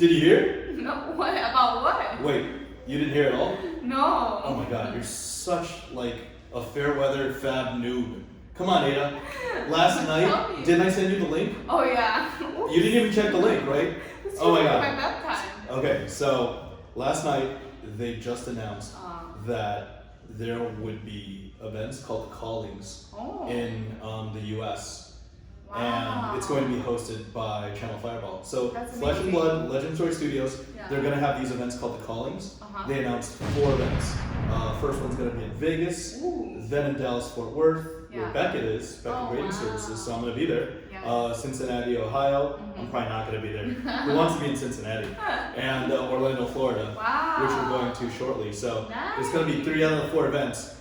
Did you hear? No, what? About what? Wait, you didn't hear it all? No. Oh my god, you're such like a fair weather fab noob. Come on, Ada. Last Tell night, me. didn't I send you the link? Oh yeah. You didn't even check the link, right? This Oh my was god. My bedtime. Okay, so last night they just announced that there would be events called the Callings in the US. Wow. And it's going to be hosted by Channel Fireball. So That's Flesh and amazing. Blood, Legend Story Studios, Yeah. they're going to have these events called the Callings. Uh-huh. They announced 4 events. First one's going to be in Vegas, Ooh. then in Dallas, Fort Worth, where Yeah. Beckett is, Beckett Oh, Grading wow. Services, so I'm going to be there. Yeah. Cincinnati, Ohio, Mhm. I'm probably not going to be there. Who wants to be in Cincinnati? And Orlando, Florida, Wow. which we're going to shortly. So Nice. it's going to be 3 out of the 4 events.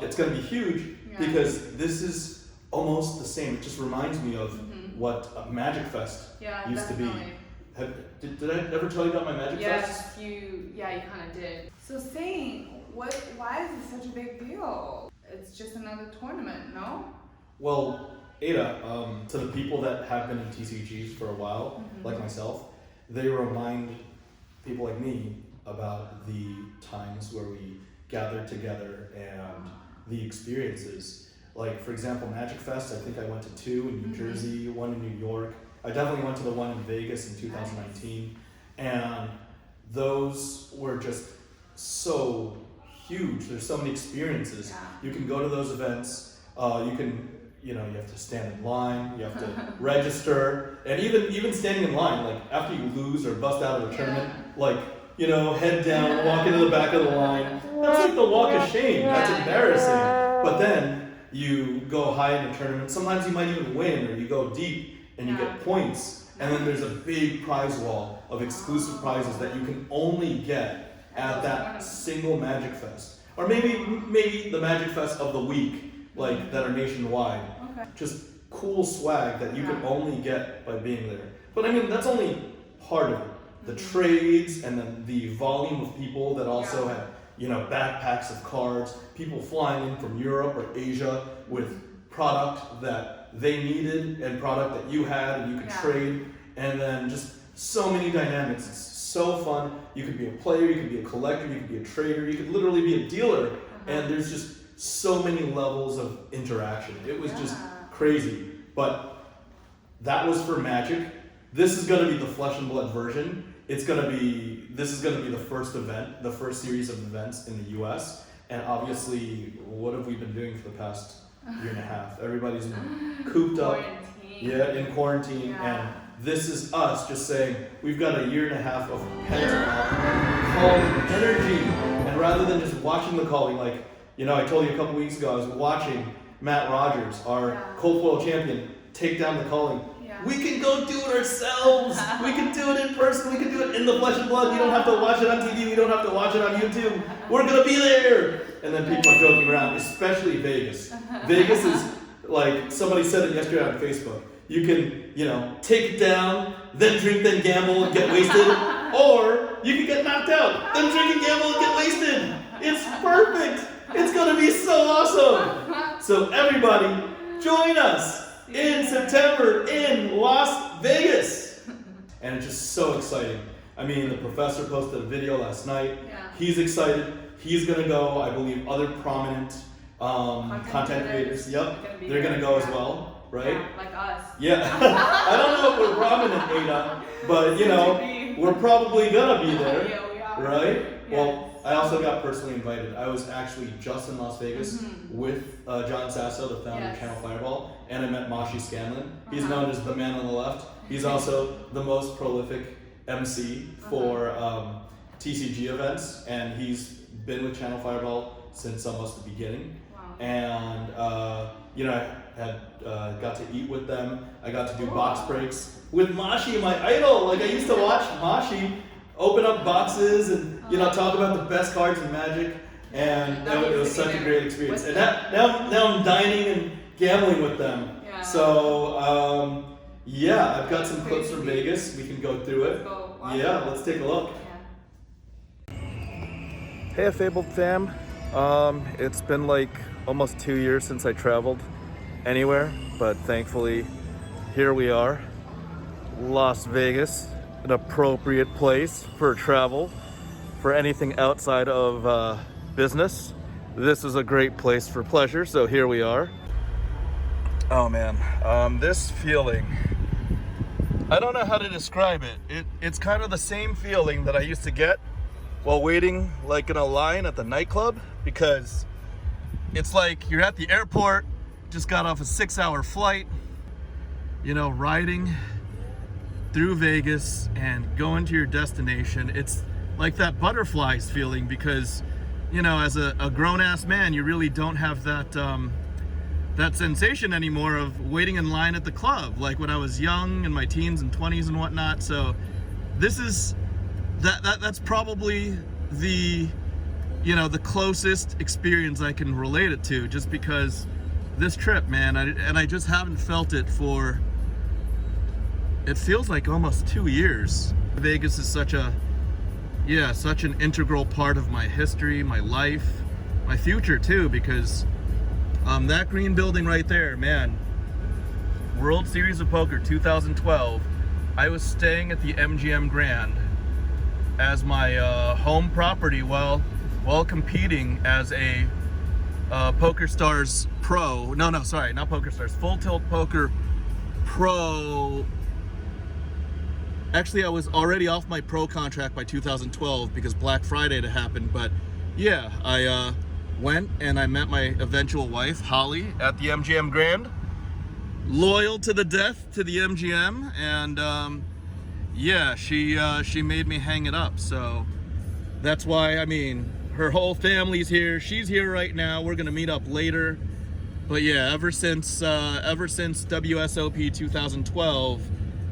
It's going to be huge Yeah. because this is almost the same. It just reminds me of what Magic Fest Yeah, used definitely. to be. Did I ever tell you about my Magic Fest? Yes, you kind of did. So saying, why is this such a big deal? It's just another tournament, no? Well, Ada, to the people that have been in TCGs for a while, like myself, they remind people like me about the times where we gathered together and the experiences. Like, for example, Magic Fest, I think I went to 2 in New Jersey, 1 in New York. I definitely went to the one in Vegas in 2019. And those were just so huge. There's so many experiences. Yeah. You can go to those events. You have to stand in line. You have to register. And even standing in line, like after you lose or bust out of a tournament, head down, walk into the back of the line. That's like the walk of shame. That's embarrassing. But then you go high in the tournament. Sometimes you might even win, or you go deep and you get points. And then there's a big prize wall of exclusive prizes that you can only get at that single Magic Fest. Or maybe the Magic Fest of the week, like that are nationwide. Okay. Just cool swag that you can only get by being there. But I mean, that's only part of it. The trades and then the volume of people that also have, backpacks of cards, people flying in from Europe or Asia with product that they needed and product that you had and you could trade, and then just so many dynamics. It's so fun. You could be a player, you could be a collector, you could be a trader, you could literally be a dealer, and there's just so many levels of interaction. It was just crazy. But that was for Magic. This is going to be the Flesh and Blood version. This is going to be the first event, the first series of events in the US. And obviously, what have we been doing for the past year and a half? Everybody's been cooped up. In quarantine. And this is us just saying, we've got a year and a half of pent up calling energy. And rather than just watching the calling, I told you a couple weeks ago, I was watching Matt Rogers, our Cold Foil champion, take down the calling. We can go do it ourselves. We can do it in person. We can do it in the Flesh and Blood. You don't have to watch it on TV. You don't have to watch it on YouTube. We're going to be there. And then people are joking around, especially Vegas. Vegas is like, somebody said it yesterday on Facebook. You can, take it down, then drink, then gamble and get wasted. Or you can get knocked out, then drink and gamble and get wasted. It's perfect. It's going to be so awesome. So everybody, join us in September in Las Vegas. And it's just so exciting. I mean, the professor posted a video last night. He's excited. He's going to go. I believe other prominent content creators. Yep. They're going to go as well, right? Yeah, like us. Yeah. I don't know if we're prominent, Ada, but we're probably going to be there. Yeah, we are. Right? Well, I also got personally invited. I was actually just in Las Vegas with John Sasso, the founder of Channel Fireball, and I met Mashi Scanlon. He's known as the man on the left. He's also the most prolific MC for TCG events, and he's been with Channel Fireball since almost the beginning. Wow. And I had got to eat with them. I got to do box breaks with Mashi, my idol. I used to watch Mashi open up boxes and talk about the best cards in Magic, and it was such a great experience. And now I'm dining and gambling with them. Yeah. So I've got some clips from Vegas. We can go through it. Yeah, let's take a look. Yeah. Hey, FaBled fam. It's been almost 2 years since I traveled anywhere, but thankfully here we are, Las Vegas. an appropriate place for travel, for anything outside of business. This is a great place for pleasure, so here we are. Oh man, this feeling, I don't know how to describe it. It's kind of the same feeling that I used to get while waiting like in a line at the nightclub, because it's like you're at the airport, just got off a 6-hour flight, you know, riding through Vegas and going to your destination. It's like that butterflies feeling, because, you know, as a grown-ass man, you really don't have that that sensation anymore of waiting in line at the club, like when I was young in my teens and 20s and whatnot. So this is that's probably the, you know, the closest experience I can relate it to, just because this trip, man, I just haven't felt it for, it feels like almost 2 years. Vegas is such an integral part of my history, my life, my future too, because that green building right there, man, World Series of Poker 2012, I was staying at the MGM Grand as my home property while competing as a PokerStars Pro. No, sorry, not PokerStars, Full Tilt Poker Pro. Actually, I was already off my pro contract by 2012 because Black Friday had happened. But yeah, I went and I met my eventual wife, Holly, at the MGM Grand. Loyal to the death to the MGM, and yeah, she made me hang it up. So that's why, I mean, her whole family's here. She's here right now. We're gonna meet up later. But yeah, ever since WSOP 2012,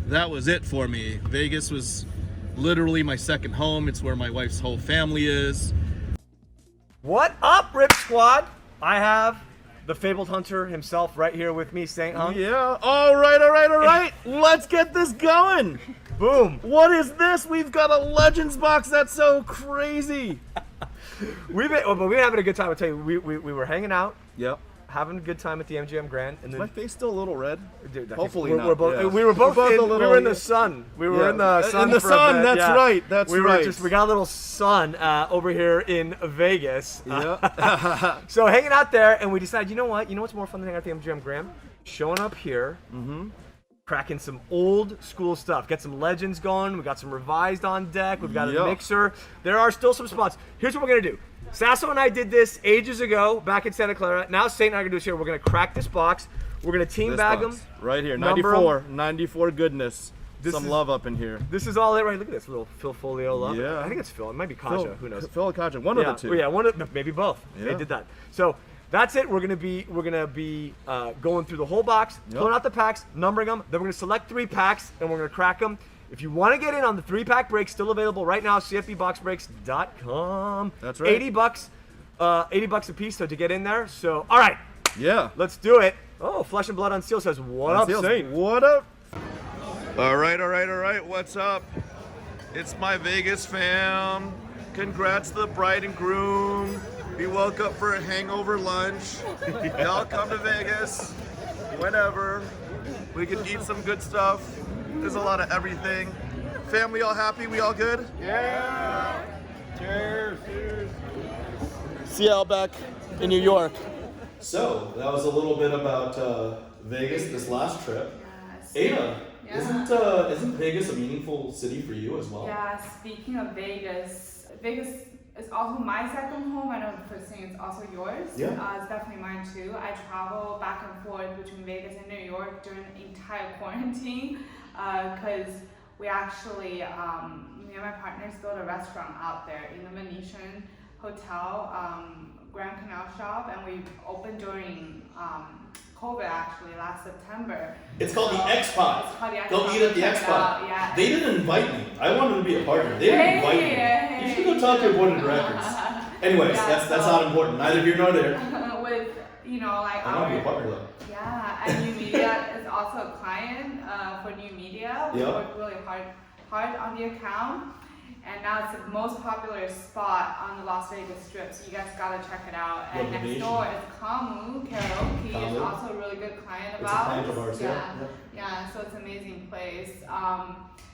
that was it for me. Vegas was literally my second home. It's where my wife's whole family is. What up, Rip Squad? I have the fabled hunter himself right here with me, Saint Hung. Yeah. All right. Let's get this going. Boom. What is this? We've got a Legends box. That's so crazy. We've been having a good time. I tell you, we were hanging out. Yep. Having a good time at the MGM Grand, and Is then my face still a little red? dude, Hopefully we not. were both. Yeah. We were both. We're both in, a little, we were in the yeah. sun. We were Yeah. in the sun. In the for a sun. bit, That's yeah. right. That's we right. We got a little sun over here in Vegas. Yeah. So hanging out there, and we decided, you know what? You know what's more fun than hanging out at the MGM Grand? Showing up here. Mm-hmm. Cracking some old school stuff. Get some Legends going. We got some revised on deck. We've got a mixer. There are still some spots. Here's what we're gonna do. Sasso and I did this ages ago back in Santa Clara. Now Saint and I are gonna do this here. We're gonna crack this box. We're gonna team bag them. Right here, number 94 goodness. Some love up in here. This is all it, right? Look at this little Phil Folio love. Yeah. I think it's Phil. It might be Kaja. Who knows? Phil and Kaja. One of the two. Yeah, maybe both. Yeah. They did that. So that's it. We're gonna be going through the whole box, pulling out the packs, numbering them. Then we're gonna select 3 packs and we're gonna crack them. If you want to get in on the 3-pack breaks, still available right now, cfbboxbreaks.com. That's right. $80 a piece to get in there. So all right, Yeah. let's do it. Oh, Flesh and Blood on Steel says, "What up, Saint?" What up? All right. What's up? It's my Vegas fam. Congrats to the bride and groom. We woke up for a hangover lunch. Y'all come to Vegas whenever. We can eat some good stuff. There's a lot of everything. Family all happy? We all good? Yeah. Cheers. See y'all back in New York. So that was a little bit about Vegas this last trip. Ada, isn't Vegas a meaningful city for you as well? Yeah, speaking of Vegas, Vegas is also my second home. I know the first thing is also yours. Yeah. It's definitely mine too. I travel back and forth between Vegas and New York during the entire quarantine because we actually, me and my partners built a restaurant out there in the Venetian Hotel, Grand Canal Shop, and we opened during COVID actually last September. It's called the X-Pot. It's called the Go X-Pot. eat at the X-Pot. Yeah. They didn't invite me. I wanted to be a partner. They didn't invite me. You should go talk to your board of directors. Anyways, that's not important. Neither here nor there. With, you know, like I want to be a partner though. Yeah, and New Media is also a client for New Media. We worked really hard on the account. And now it's the most popular spot on the Las Vegas Strip, so you guys gotta check it out. And next door is Kamu Karaoke. It's also a really good client of ours. It's a client of ours, yeah. Yeah, so it's an amazing place.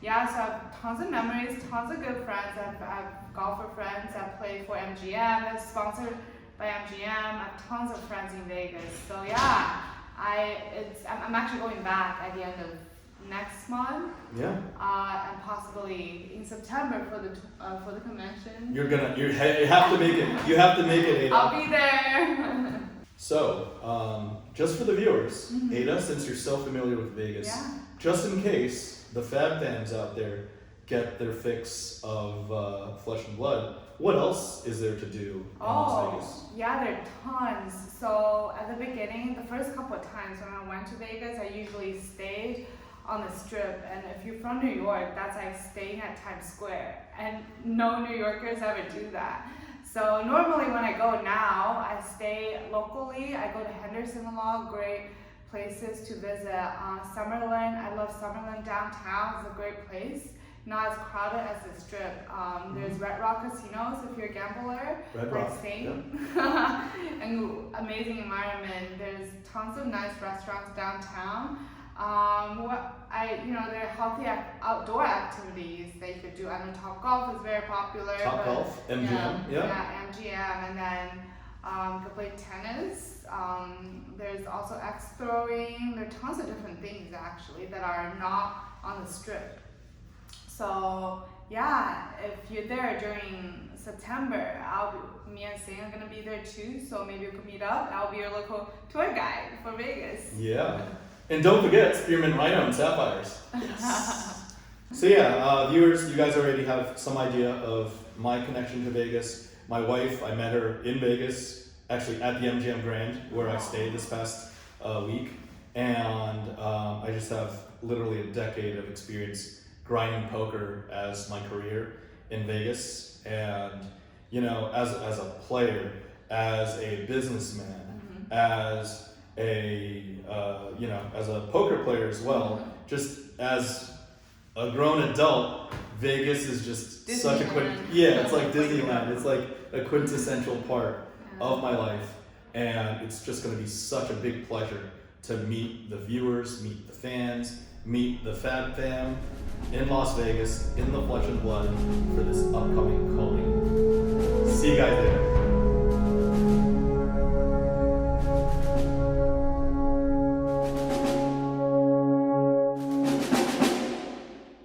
Yeah, so I have tons of memories, tons of good friends. I have golfer friends that play for MGM, that's sponsored by MGM. I have tons of friends in Vegas. So yeah, I'm actually going back at the end of next month. Yeah. And possibly in September for the convention. You have to make it. You have to make it, Ada. I'll be there. So, just for the viewers, Ada, since you're so familiar with Vegas, just in case the Fab fans out there get their fix of Flesh and Blood, what else is there to do in Las Vegas? Yeah, there are tons. So at the beginning, the first couple of times when I went to Vegas, I usually stayed on the Strip, and if you're from New York, that's like staying at Times Square, and no New Yorkers ever do that. So normally when I go now, I stay locally. I go to Henderson a lot, great places to visit. Summerlin, I love Summerlin downtown, it's a great place. Not as crowded as the Strip. There's Red Rock casinos if you're a gambler, like same, and amazing environment. There's tons of nice restaurants downtown. There are healthy outdoor activities that you could do. I know Top Golf is very popular. Golf, MGM, yeah, MGM, and then you could play tennis. There's also X throwing. There are tons of different things actually that are not on the Strip. So yeah, if you're there during September, me and Sing are gonna be there too. So maybe we could meet up. I'll be your local tour guide for Vegas. Yeah. And don't forget Spearmint Rhino and Sapphires. Yes. So yeah, viewers, you guys already have some idea of my connection to Vegas. My wife, I met her in Vegas, actually at the MGM Grand, where I stayed this past week. And I just have literally a decade of experience grinding poker as my career in Vegas. And, as a player, as a businessman, as as a poker player as well, just as a grown adult, Vegas is just Disneyland. Such a it's like Disneyland. It's like a quintessential part of my life, and it's just going to be such a big pleasure to meet the viewers, meet the fans, meet the Fab fam in Las Vegas, in the Flesh and Blood for this upcoming calling. See you guys there.